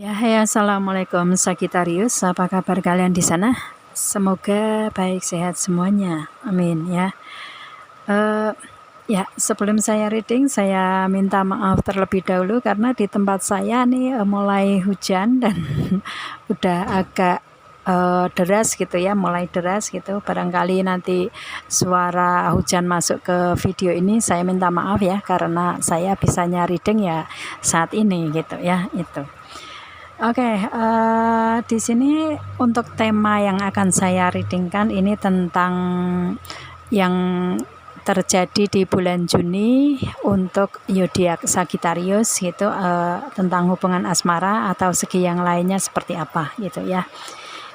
Ya, hai, assalamualaikum Sagittarius. Apa kabar kalian di sana? Semoga baik sehat semuanya. Amin ya. Ya, sebelum saya reading, saya minta maaf terlebih dahulu karena di tempat saya nih mulai hujan dan udah agak deras gitu ya, mulai deras gitu. Barangkali nanti suara hujan masuk ke video ini, saya minta maaf ya karena saya bisanya reading ya saat ini gitu ya, itu. Oke, di sini untuk tema yang akan saya readingkan ini tentang yang terjadi di bulan Juni untuk zodiak Sagittarius gitu, tentang hubungan asmara atau segi yang lainnya seperti apa gitu ya.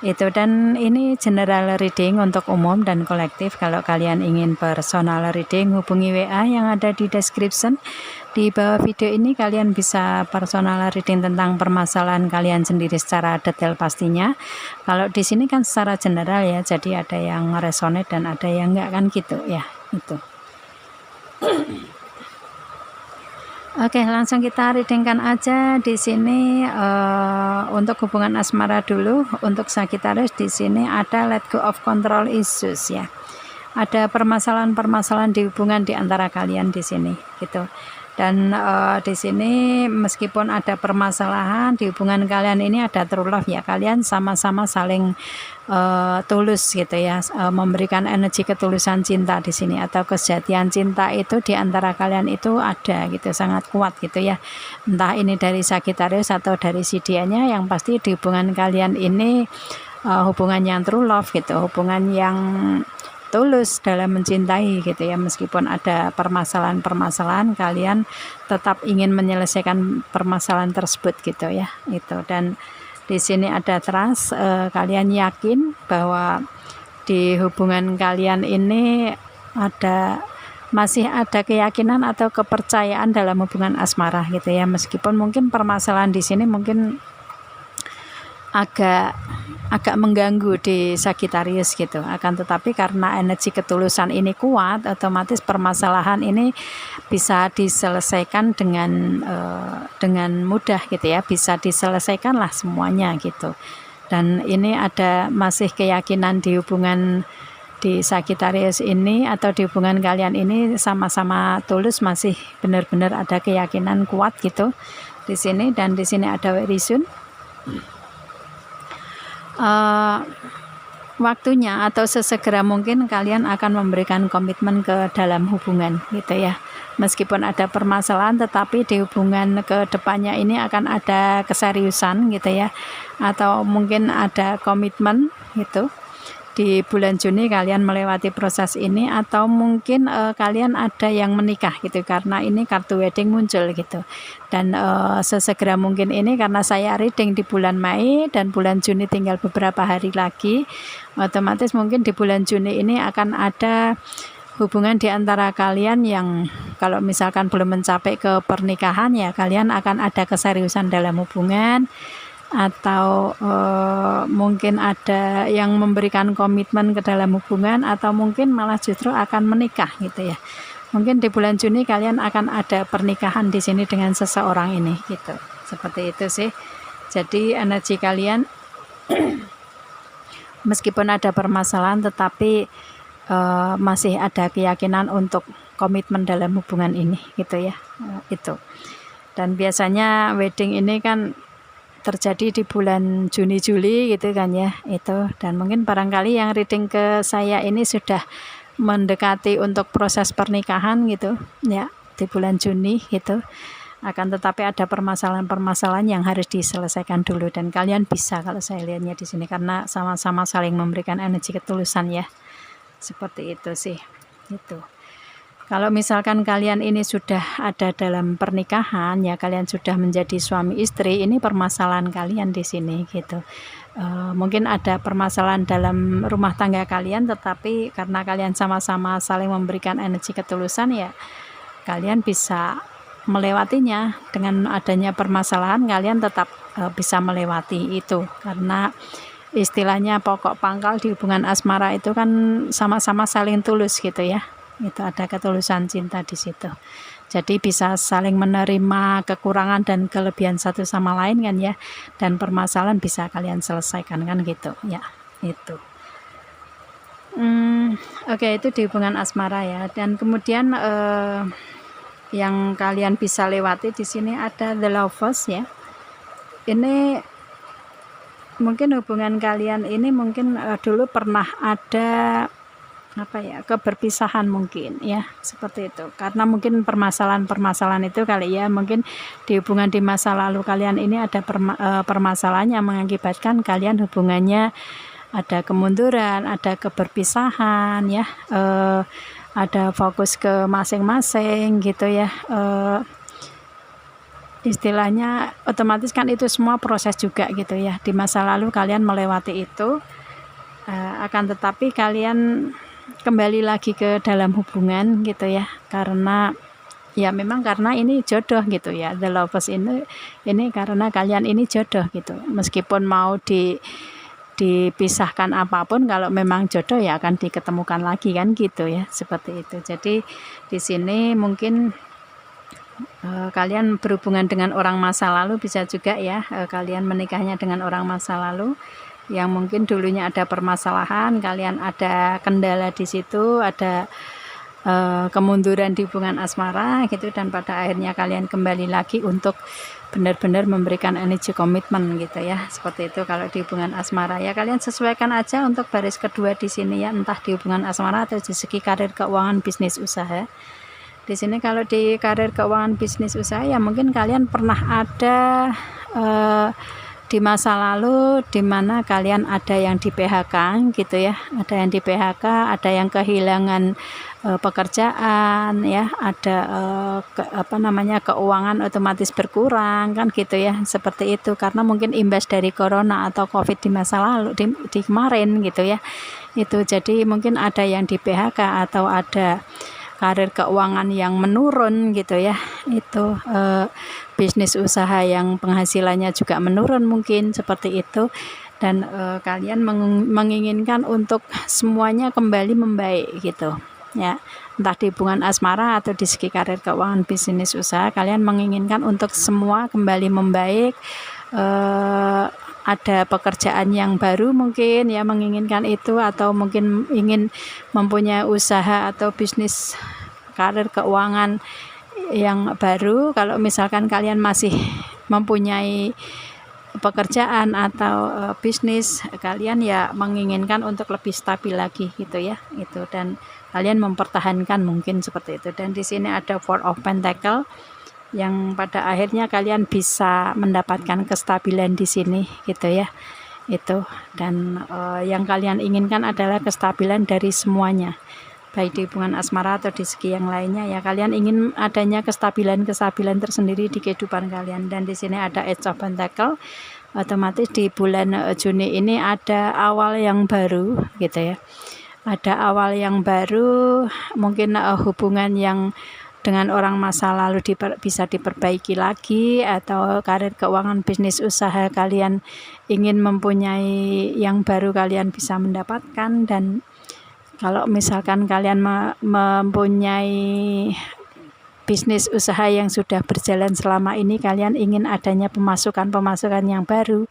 Itu, dan ini general reading untuk umum dan kolektif. Kalau kalian ingin personal reading, hubungi WA yang ada di description di bawah video ini. Kalian bisa personal reading tentang permasalahan kalian sendiri secara detail pastinya. Kalau di sini kan secara general ya, jadi ada yang resonate dan ada yang enggak kan gitu ya, itu. Oke, langsung kita readingkan aja di sini. Untuk hubungan asmara dulu, untuk Sagittarius di sini ada let go of control issues ya. Ada permasalahan-permasalahan di hubungan di antara kalian di sini gitu. Dan di sini meskipun ada permasalahan di hubungan kalian ini ada true love ya, kalian sama-sama saling tulus gitu ya, memberikan energi ketulusan cinta di sini, atau kesejatian cinta itu di antara kalian itu ada gitu, sangat kuat gitu ya. Entah ini dari Sagittarius atau dari si dianya, yang pasti di hubungan kalian ini hubungan yang true love gitu, hubungan yang tulus dalam mencintai gitu ya. Meskipun ada permasalahan-permasalahan, kalian tetap ingin menyelesaikan permasalahan tersebut gitu ya, itu. Dan di sini ada trust, kalian yakin bahwa di hubungan kalian ini masih ada keyakinan atau kepercayaan dalam hubungan asmara gitu ya. Meskipun mungkin permasalahan di sini mungkin agak mengganggu di Sagittarius gitu, akan tetapi karena energi ketulusan ini kuat, otomatis permasalahan ini bisa diselesaikan dengan mudah gitu ya, bisa diselesaikan lah semuanya gitu. Dan ini ada masih keyakinan di hubungan di Sagittarius ini, atau di hubungan kalian ini sama-sama tulus, masih benar-benar ada keyakinan kuat gitu di sini. Dan di sini ada very soon. Waktunya atau sesegera mungkin kalian akan memberikan komitmen ke dalam hubungan gitu ya. Meskipun ada permasalahan, tetapi di hubungan ke depannya ini akan ada keseriusan gitu ya, atau mungkin ada komitmen gitu. Di bulan Juni kalian melewati proses ini, atau mungkin kalian ada yang menikah gitu, karena ini kartu wedding muncul gitu. Dan sesegera mungkin ini, karena saya reading di bulan Mei dan bulan Juni tinggal beberapa hari lagi, otomatis mungkin di bulan Juni ini akan ada hubungan di antara kalian yang kalau misalkan belum mencapai ke pernikahan ya, kalian akan ada keseriusan dalam hubungan, atau mungkin ada yang memberikan komitmen ke dalam hubungan, atau mungkin malah justru akan menikah gitu ya. Mungkin di bulan Juni kalian akan ada pernikahan di sini dengan seseorang ini gitu. Seperti itu sih. Jadi energi kalian meskipun ada permasalahan, tetapi masih ada keyakinan untuk komitmen dalam hubungan ini gitu ya, itu. Dan biasanya wedding ini kan terjadi di bulan Juni-Juli gitu kan ya, itu. Dan mungkin barangkali yang reading ke saya ini sudah mendekati untuk proses pernikahan gitu ya, di bulan Juni gitu. Akan tetapi ada permasalahan-permasalahan yang harus diselesaikan dulu, dan kalian bisa, kalau saya lihatnya di sini, karena sama-sama saling memberikan energi ketulusan ya. Seperti itu sih, itu. Kalau misalkan kalian ini sudah ada dalam pernikahan ya, kalian sudah menjadi suami istri, ini permasalahan kalian di sini gitu. Mungkin ada permasalahan dalam rumah tangga kalian, tetapi karena kalian sama-sama saling memberikan energi ketulusan ya, kalian bisa melewatinya. Dengan adanya permasalahan, kalian tetap bisa melewati itu, karena istilahnya pokok pangkal di hubungan asmara itu kan sama-sama saling tulus gitu ya. Itu ada ketulusan cinta di situ. Jadi bisa saling menerima kekurangan dan kelebihan satu sama lain kan ya, dan permasalahan bisa kalian selesaikan kan gitu ya. Itu oke, itu di hubungan asmara ya. Dan kemudian yang kalian bisa lewati di sini ada the lovers ya. Ini mungkin hubungan kalian ini mungkin dulu pernah ada apa ya, keberpisahan mungkin ya, seperti itu. Karena mungkin permasalahan-permasalahan itu kali ya, mungkin di hubungan di masa lalu kalian ini ada permasalahan yang mengakibatkan kalian hubungannya ada kemunduran, ada keberpisahan ya, ada fokus ke masing-masing gitu ya. Istilahnya otomatis kan itu semua proses juga gitu ya. Di masa lalu kalian melewati itu, akan tetapi kalian kembali lagi ke dalam hubungan gitu ya, karena ya memang karena ini jodoh gitu ya. The lovers ini karena kalian ini jodoh gitu, meskipun mau dipisahkan apapun, kalau memang jodoh ya akan diketemukan lagi kan gitu ya, seperti itu. Jadi di sini mungkin kalian berhubungan dengan orang masa lalu, bisa juga ya kalian menikahnya dengan orang masa lalu yang mungkin dulunya ada permasalahan, kalian ada kendala di situ, ada kemunduran di hubungan asmara gitu, dan pada akhirnya kalian kembali lagi untuk benar-benar memberikan energi komitmen gitu ya, seperti itu. Kalau di hubungan asmara ya kalian sesuaikan aja untuk baris kedua di sini ya, entah di hubungan asmara atau di segi karir, keuangan, bisnis, usaha. Di sini kalau di karir, keuangan, bisnis, usaha ya mungkin kalian pernah ada di masa lalu di mana kalian ada yang di PHK gitu ya, ada yang di PHK, ada yang kehilangan pekerjaan ya, ada keuangan otomatis berkurang kan gitu ya, seperti itu, karena mungkin imbas dari corona atau covid di masa lalu, di kemarin gitu ya itu. Jadi mungkin ada yang di PHK atau ada karir keuangan yang menurun gitu ya, itu bisnis usaha yang penghasilannya juga menurun mungkin, seperti itu. Dan kalian menginginkan untuk semuanya kembali membaik gitu ya, entah di hubungan asmara atau di segi karir, keuangan, bisnis, usaha, kalian menginginkan untuk semua kembali membaik. Ada pekerjaan yang baru mungkin ya, menginginkan itu, atau mungkin ingin mempunyai usaha atau bisnis, karir, keuangan yang baru. Kalau misalkan kalian masih mempunyai pekerjaan atau bisnis, kalian ya menginginkan untuk lebih stabil lagi gitu ya, itu, dan kalian mempertahankan mungkin seperti itu. Dan di sini ada Four of Pentacle yang pada akhirnya kalian bisa mendapatkan kestabilan di sini gitu ya, itu. Dan yang kalian inginkan adalah kestabilan dari semuanya, baik di hubungan asmara atau di segi yang lainnya ya. Kalian ingin adanya kestabilan tersendiri di kehidupan kalian. Dan di sini ada Eight of Pentacle, otomatis di bulan Juni ini ada awal yang baru gitu ya, ada awal yang baru, mungkin hubungan yang dengan orang masa lalu bisa diperbaiki lagi, atau karir, keuangan, bisnis, usaha kalian ingin mempunyai yang baru, kalian bisa mendapatkan. Dan kalau misalkan kalian mempunyai bisnis usaha yang sudah berjalan selama ini, kalian ingin adanya pemasukan yang baru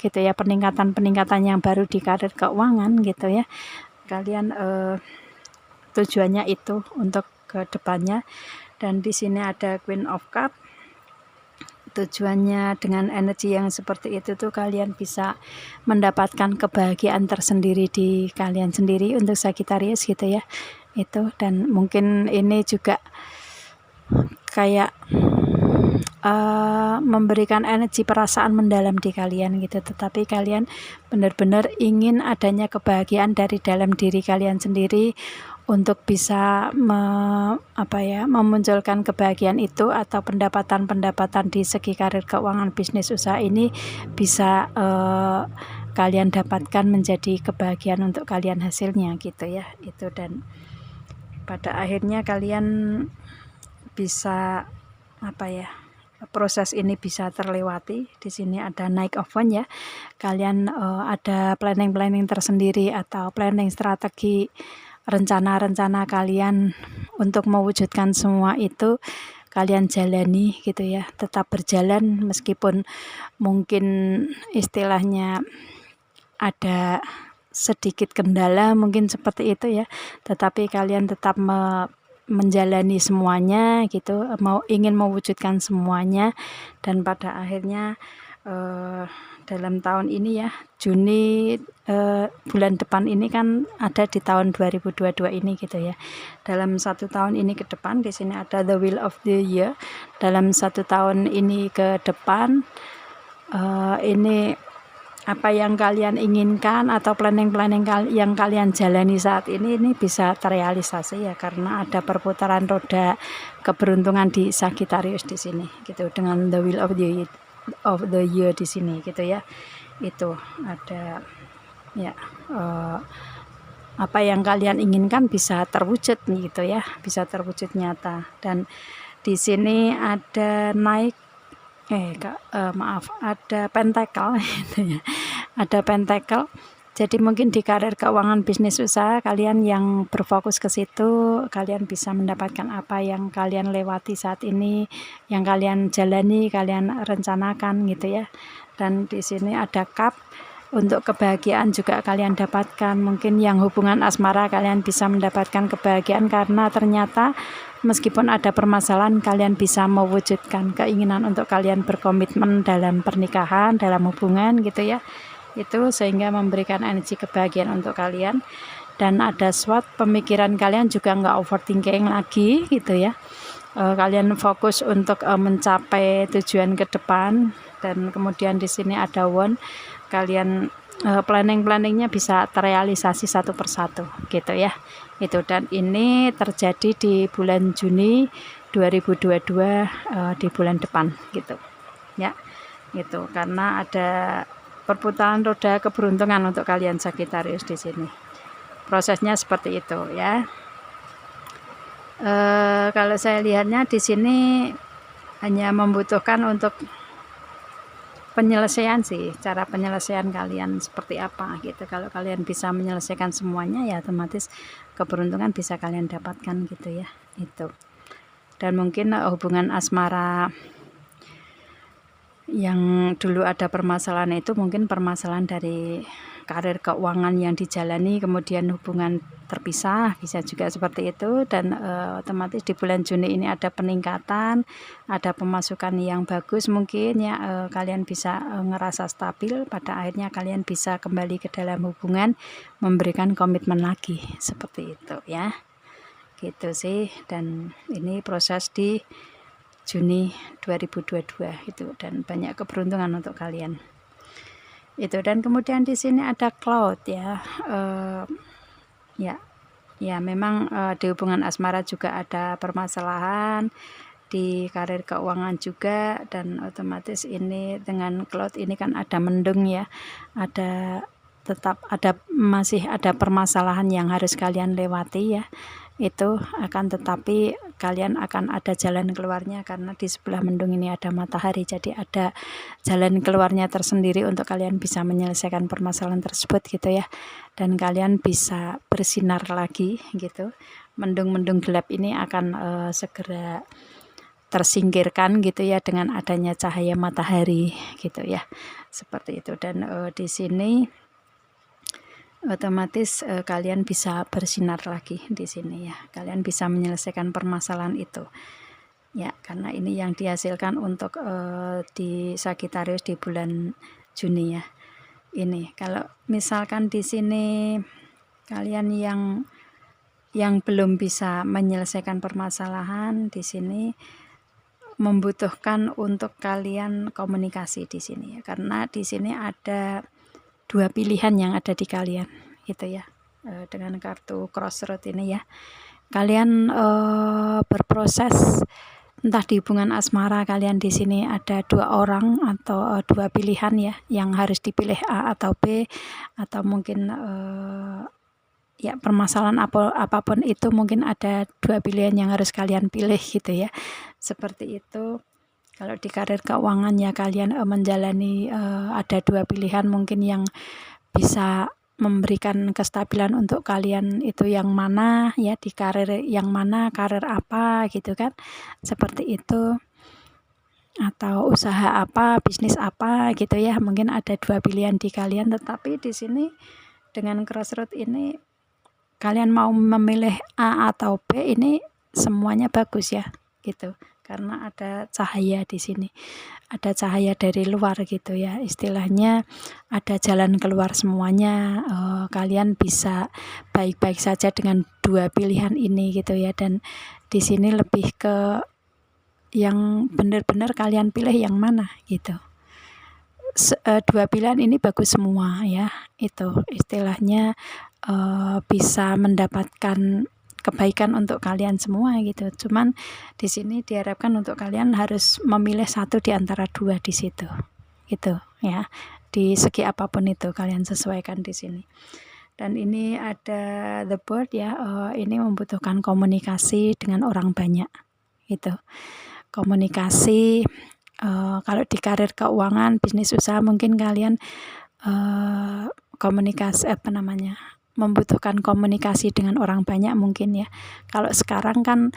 gitu ya, peningkatan yang baru di karir, keuangan gitu ya. Kalian tujuannya itu untuk ke depannya. Dan di sini ada Queen of Cup, tujuannya dengan energi yang seperti itu tuh kalian bisa mendapatkan kebahagiaan tersendiri di kalian sendiri untuk Sagittarius gitu ya, itu. Dan mungkin ini juga kayak memberikan energi perasaan mendalam di kalian gitu, tetapi kalian benar-benar ingin adanya kebahagiaan dari dalam diri kalian sendiri untuk bisa memunculkan kebahagiaan itu, atau pendapatan di segi karir, keuangan, bisnis, usaha ini bisa kalian dapatkan menjadi kebahagiaan untuk kalian hasilnya gitu ya, itu. Dan pada akhirnya kalian bisa proses ini bisa terlewati. Di sini ada Knight of Wands ya, kalian ada planning tersendiri atau planning strategi, rencana kalian untuk mewujudkan semua itu. kalian jalani gitu ya, tetap berjalan meskipun mungkin istilahnya ada sedikit kendala mungkin seperti itu ya, tetapi kalian tetap menjalani semuanya gitu, ingin mewujudkan semuanya, dan pada akhirnya dalam tahun ini ya, Juni bulan depan ini kan ada di tahun 2022 ini gitu ya. Dalam 1 tahun ini ke depan, di sini ada the wheel of the year. Dalam 1 tahun ini ke depan, ini apa yang kalian inginkan atau planning-planning yang kalian jalani saat ini bisa terrealisasi ya, karena ada perputaran roda keberuntungan di Sagittarius di sini gitu, dengan the wheel of the year di sini gitu ya. Itu ada ya, apa yang kalian inginkan bisa terwujud gitu ya, bisa terwujud nyata. Dan di sini ada ada pentacle gitu ya. Ada pentacle. Jadi mungkin di karir keuangan bisnis usaha kalian yang berfokus ke situ, kalian bisa mendapatkan apa yang kalian lewati saat ini, yang kalian jalani, kalian rencanakan gitu ya. Dan di sini ada cup. Untuk kebahagiaan juga kalian dapatkan. Mungkin yang hubungan asmara kalian bisa mendapatkan kebahagiaan karena ternyata meskipun ada permasalahan, kalian bisa mewujudkan keinginan untuk kalian berkomitmen dalam pernikahan, dalam hubungan gitu ya. Itu sehingga memberikan energi kebahagiaan untuk kalian. Dan ada SWOT, pemikiran kalian juga nggak overthinking lagi gitu ya. Kalian fokus untuk mencapai tujuan ke depan. Dan kemudian di sini ada won, kalian planningnya bisa terrealisasi satu persatu gitu ya. Itu, dan ini terjadi di bulan Juni 2022, di bulan depan gitu ya. Gitu, karena ada perputaran roda keberuntungan untuk kalian Sagittarius di sini. Prosesnya seperti itu ya. Kalau saya lihatnya di sini hanya membutuhkan untuk penyelesaian sih, cara penyelesaian kalian seperti apa gitu. Kalau kalian bisa menyelesaikan semuanya ya otomatis keberuntungan bisa kalian dapatkan gitu ya. Itu. Dan mungkin hubungan asmara yang dulu ada permasalahan itu mungkin permasalahan dari karir keuangan yang dijalani, kemudian hubungan terpisah, bisa juga seperti itu. Dan otomatis di bulan Juni ini ada peningkatan, ada pemasukan yang bagus mungkin ya, kalian bisa ngerasa stabil, pada akhirnya kalian bisa kembali ke dalam hubungan, memberikan komitmen lagi seperti itu ya, gitu sih. Dan ini proses di Juni 2022 itu, dan banyak keberuntungan untuk kalian itu. Dan kemudian di sini ada cloud ya, ya memang di hubungan asmara juga ada permasalahan, di karir keuangan juga, dan otomatis ini dengan cloud ini kan ada mendung ya, masih ada permasalahan yang harus kalian lewati ya. Itu akan tetapi kalian akan ada jalan keluarnya, karena di sebelah mendung ini ada matahari, jadi ada jalan keluarnya tersendiri untuk kalian bisa menyelesaikan permasalahan tersebut gitu ya. Dan kalian bisa bersinar lagi gitu. Mendung-mendung gelap ini akan segera tersingkirkan gitu ya dengan adanya cahaya matahari gitu ya, seperti itu. Dan di sini otomatis kalian bisa bersinar lagi di sini ya, kalian bisa menyelesaikan permasalahan itu ya, karena ini yang dihasilkan untuk di Sagittarius di bulan Juni ya. Ini kalau misalkan di sini kalian yang belum bisa menyelesaikan permasalahan di sini, membutuhkan untuk kalian komunikasi di sini ya, karena di sini ada 2 pilihan yang ada di kalian gitu ya. Dengan kartu crossroad ini ya, kalian berproses entah di hubungan asmara kalian di sini ada 2 orang atau 2 pilihan ya, yang harus dipilih A atau B, atau mungkin ya permasalahan apapun itu mungkin ada 2 pilihan yang harus kalian pilih gitu ya, seperti itu. Kalau di karir keuangan ya kalian menjalani ada 2 pilihan mungkin yang bisa memberikan kestabilan untuk kalian itu yang mana ya, di karir yang mana, karir apa gitu kan, seperti itu, atau usaha apa, bisnis apa gitu ya. Mungkin ada 2 pilihan di kalian, tetapi di sini dengan crossroad ini kalian mau memilih A atau B, ini semuanya bagus ya gitu, karena ada cahaya di sini, ada cahaya dari luar gitu ya, istilahnya ada jalan keluar semuanya. Kalian bisa baik-baik saja dengan 2 pilihan ini gitu ya, dan di sini lebih ke yang benar-benar kalian pilih yang mana gitu. 2 pilihan ini bagus semua ya, itu istilahnya bisa mendapatkan kebaikan untuk kalian semua gitu. Cuman di sini diharapkan untuk kalian harus memilih satu di antara 2 di situ gitu ya, di segi apapun itu kalian sesuaikan di sini. Dan ini ada the board ya, ini membutuhkan komunikasi dengan orang banyak gitu. Komunikasi, kalau di karir keuangan, bisnis usaha, mungkin kalian komunikasi membutuhkan komunikasi dengan orang banyak mungkin ya. Kalau sekarang kan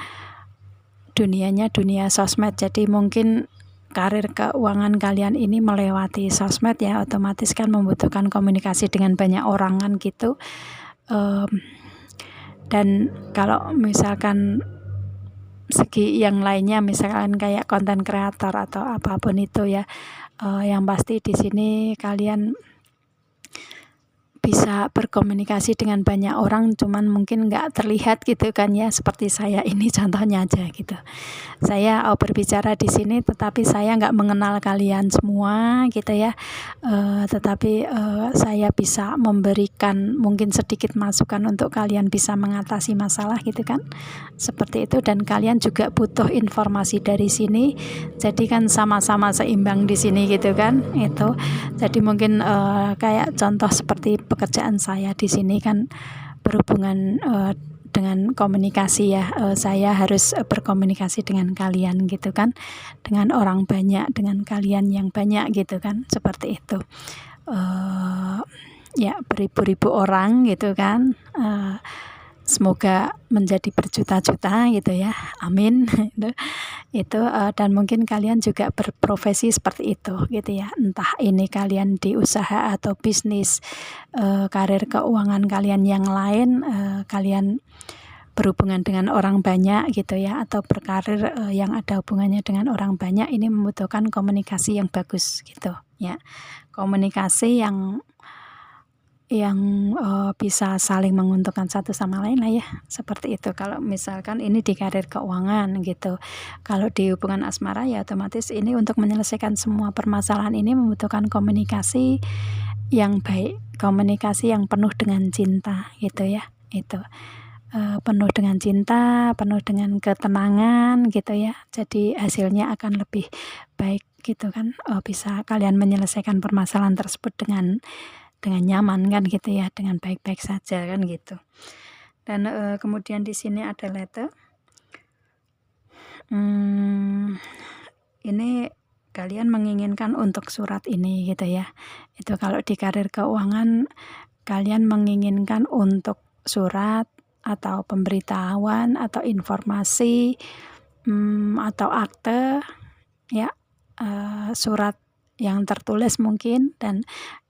dunianya dunia sosmed, jadi mungkin karir keuangan kalian ini melewati sosmed ya, otomatis kan membutuhkan komunikasi dengan banyak orang kan gitu. Dan kalau misalkan segi yang lainnya, misalkan kayak konten kreator atau apapun itu ya, yang pasti di sini kalian bisa berkomunikasi dengan banyak orang, cuman mungkin nggak terlihat gitu kan ya, seperti saya ini contohnya aja gitu. Saya berbicara di sini, tetapi saya nggak mengenal kalian semua gitu ya, tetapi saya bisa memberikan mungkin sedikit masukan untuk kalian bisa mengatasi masalah gitu kan, seperti itu. Dan kalian juga butuh informasi dari sini, jadi kan sama-sama seimbang di sini gitu kan, itu. Jadi mungkin kayak contoh seperti pekerjaan saya di sini kan berhubungan dengan komunikasi ya, saya harus berkomunikasi dengan kalian gitu kan, dengan orang banyak, dengan kalian yang banyak gitu kan, seperti itu. Ya beribu-ribu orang gitu kan, semoga menjadi berjuta-juta gitu ya, amin. Itu dan mungkin kalian juga berprofesi seperti itu gitu ya, entah ini kalian di usaha atau bisnis, karir keuangan kalian yang lain, kalian berhubungan dengan orang banyak gitu ya, atau berkarir yang ada hubungannya dengan orang banyak, ini membutuhkan komunikasi yang bagus gitu ya, komunikasi yang bisa saling menguntungkan satu sama lain lah ya, seperti itu. Kalau misalkan ini di karir keuangan gitu. Kalau di hubungan asmara ya otomatis ini untuk menyelesaikan semua permasalahan ini membutuhkan komunikasi yang baik, komunikasi yang penuh dengan cinta gitu ya, itu. Penuh dengan cinta, penuh dengan ketenangan gitu ya, jadi hasilnya akan lebih baik gitu kan, bisa kalian menyelesaikan permasalahan tersebut dengan nyaman kan gitu ya, dengan baik-baik saja kan gitu. Dan kemudian di sini ada letter. Ini kalian menginginkan untuk surat ini gitu ya. Itu kalau di karir keuangan kalian menginginkan untuk surat atau pemberitahuan atau informasi, atau akte ya, surat yang tertulis mungkin, dan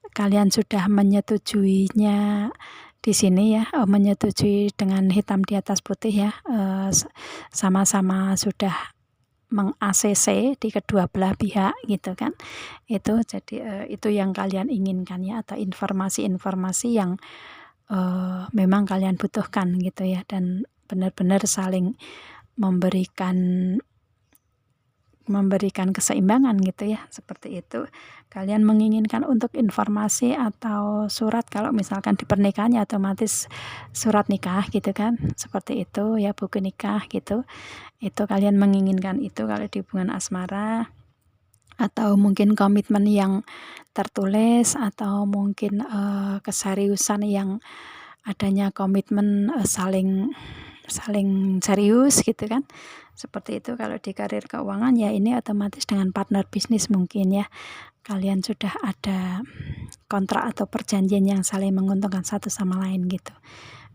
kalian sudah menyetujuinya di sini ya, menyetujui dengan hitam di atas putih ya, sama-sama sudah meng-ACC di kedua belah pihak gitu kan. Itu jadi itu yang kalian inginkan ya, atau informasi-informasi yang memang kalian butuhkan gitu ya, dan benar-benar saling memberikan keseimbangan gitu ya, seperti itu. Kalian menginginkan untuk informasi atau surat, kalau misalkan di pernikahan ya otomatis surat nikah gitu kan, seperti itu ya, buku nikah gitu. Itu kalian menginginkan itu kalau di hubungan asmara, atau mungkin komitmen yang tertulis, atau mungkin keseriusan yang adanya komitmen saling serius gitu kan, seperti itu. Kalau di karir keuangan ya ini otomatis dengan partner bisnis mungkin ya, kalian sudah ada kontrak atau perjanjian yang saling menguntungkan satu sama lain gitu.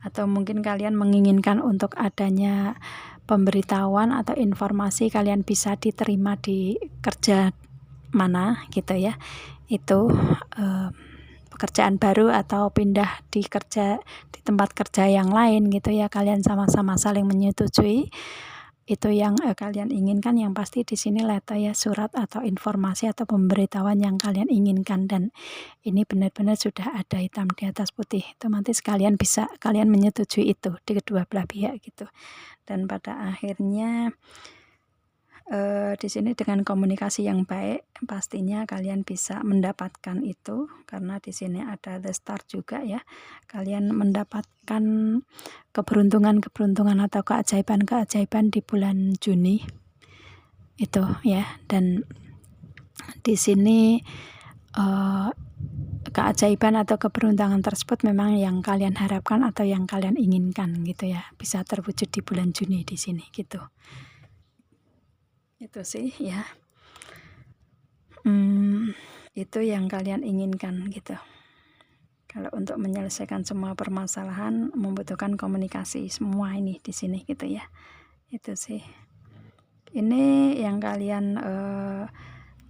Atau mungkin kalian menginginkan untuk adanya pemberitahuan atau informasi kalian bisa diterima di kerja mana gitu ya, itu pekerjaan baru atau pindah di tempat kerja yang lain gitu ya, kalian sama-sama saling menyetujui itu yang kalian inginkan. Yang pasti di sini letter ya, surat atau informasi atau pemberitahuan yang kalian inginkan, dan ini benar-benar sudah ada hitam di atas putih, otomatis kalian menyetujui itu di kedua belah pihak gitu. Dan pada akhirnya di sini dengan komunikasi yang baik pastinya kalian bisa mendapatkan itu, karena di sini ada the star juga ya. Kalian mendapatkan keberuntungan atau keajaiban di bulan Juni itu ya. Dan di sini keajaiban atau keberuntungan tersebut memang yang kalian harapkan atau yang kalian inginkan gitu ya, bisa terwujud di bulan Juni di sini gitu. Itu sih ya, itu yang kalian inginkan gitu. Kalau untuk menyelesaikan semua permasalahan membutuhkan komunikasi semua ini di sini gitu ya. Itu sih, ini yang kalian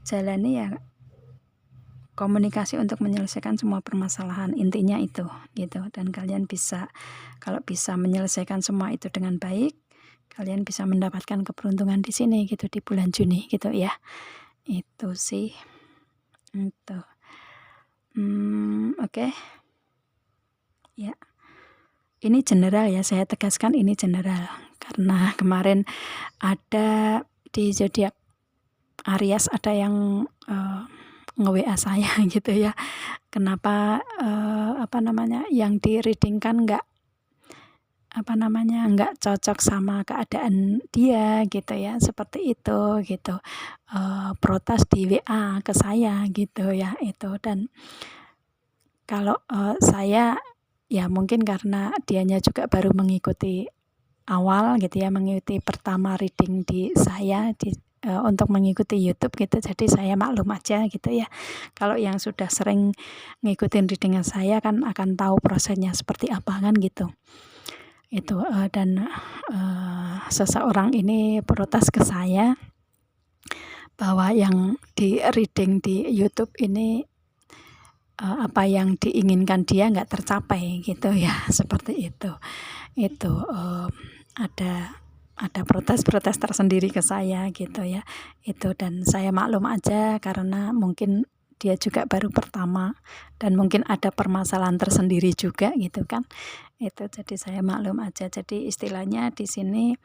jalani ya, komunikasi untuk menyelesaikan semua permasalahan, intinya itu gitu. Dan kalian bisa, kalau bisa menyelesaikan semua itu dengan baik, kalian bisa mendapatkan keberuntungan di sini gitu di bulan Juni gitu ya. Itu sih itu. Oke. Ya. Ini general ya, saya tegaskan ini general karena kemarin ada di zodiak Aries ada yang nge-WA saya gitu ya. Kenapa yang di readingkan nggak cocok sama keadaan dia gitu ya, seperti itu gitu. Protes di WA ke saya gitu ya itu. Dan kalau saya ya mungkin karena dianya juga baru mengikuti awal gitu ya, mengikuti pertama reading di saya untuk mengikuti YouTube gitu, jadi saya maklum aja gitu ya. Kalau yang sudah sering ngikutin readingan saya kan akan tahu prosesnya seperti apa kan gitu. Itu dan seseorang ini protes ke saya bahwa yang di reading di YouTube ini apa yang diinginkan dia nggak tercapai gitu ya, seperti itu. Itu ada protes tersendiri ke saya gitu ya. Itu, dan saya maklum aja karena mungkin dia juga baru pertama dan mungkin ada permasalahan tersendiri juga gitu kan. Itu jadi saya maklum aja. Jadi istilahnya di sini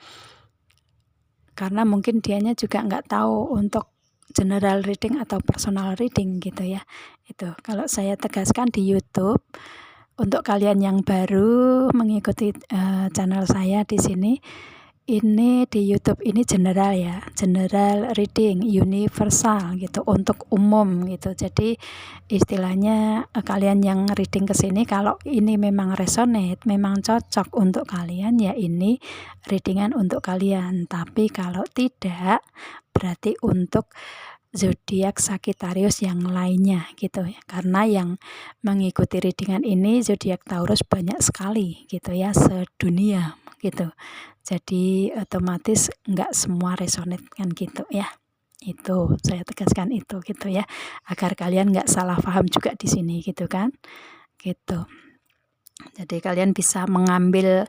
karena mungkin dianya juga nggak tahu untuk general reading atau personal reading gitu ya. Itu kalau saya tegaskan di YouTube untuk kalian yang baru mengikuti channel saya di sini, ini di YouTube ini general ya, general reading, universal gitu, untuk umum gitu. Jadi istilahnya kalian yang reading ke sini kalau ini memang resonate, memang cocok untuk kalian ya ini readingan untuk kalian. Tapi kalau tidak, berarti untuk zodiak Sagittarius yang lainnya gitu ya. Karena yang mengikuti readingan ini zodiak Taurus banyak sekali gitu ya, sedunia gitu. Jadi otomatis nggak semua resonate kan gitu ya. Itu saya tegaskan itu gitu ya, agar kalian nggak salah paham juga di sini gitu kan. Gitu. Jadi kalian bisa mengambil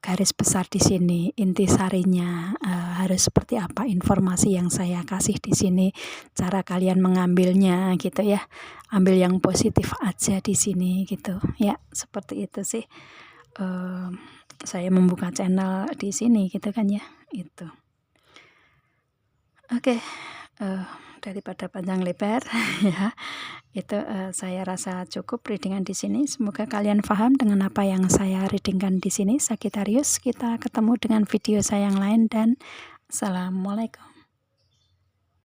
garis besar di sini, intisarinya harus seperti apa informasi yang saya kasih di sini, cara kalian mengambilnya gitu ya. Ambil yang positif aja di sini gitu ya, seperti itu sih. Saya membuka channel di sini gitu kan ya, itu. Oke, daripada panjang lebar ya, itu saya rasa cukup readingan di sini. Semoga kalian paham dengan apa yang saya readingkan di sini, Sagittarius. Kita ketemu dengan video saya yang lain dan assalamualaikum.